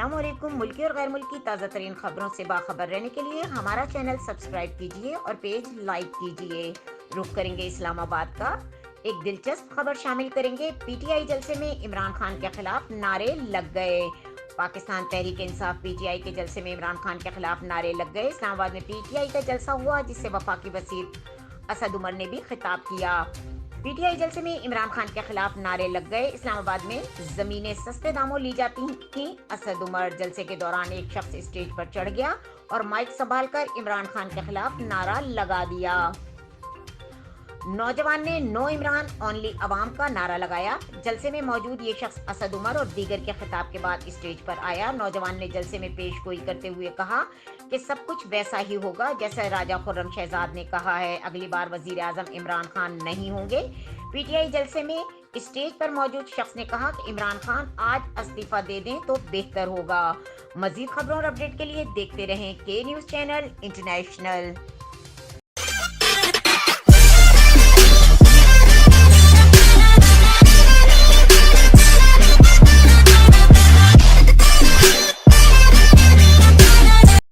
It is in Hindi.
अस्सलामुअलैकुम। मुल्की और गैर मुल्की ताज़ा तरीन खबरों से बाखबर रहने के लिए हमारा चैनल सब्सक्राइब कीजिए और पेज लाइक कीजिए। रुख करेंगे इस्लामाबाद का। एक दिलचस्प खबर शामिल करेंगे। पीटीआई जलसे में इमरान खान के खिलाफ नारे लग गए। पाकिस्तान तहरीक इंसाफ पीटीआई के जलसे में इमरान खान के खिलाफ नारे लग गए। इस्लामाबाद में पीटीआई का जलसा हुआ जिससे वफाकी वज़ीर असद उमर ने भी खिताब किया। पीटीआई जलसे में इमरान खान के खिलाफ नारे लग गए। इस्लामाबाद में जमीनें सस्ते दामों ली जाती थीं। असद उमर जलसे के दौरान एक शख्स स्टेज पर चढ़ गया और माइक संभालकर इमरान खान के खिलाफ नारा लगा दिया। नौजवान ने नो इमरान ओनली अवाम का नारा लगाया। जलसे में मौजूद ये शख्स असद उमर और दीगर के खिताब के बाद स्टेज पर आया। नौजवान ने जलसे में पेशगोई करते हुए कहा कि सब कुछ वैसा ही होगा जैसा राजा खुर्रम शहजाद ने कहा है। अगली बार वजीर आजम इमरान खान नहीं होंगे। पीटीआई जलसे में स्टेज पर मौजूद शख्स ने कहा कि इमरान खान आज इस्तीफा दे दें तो बेहतर होगा। मजीद खबरों और अपडेट के लिए देखते रहें के न्यूज़ चैनल इंटरनेशनल।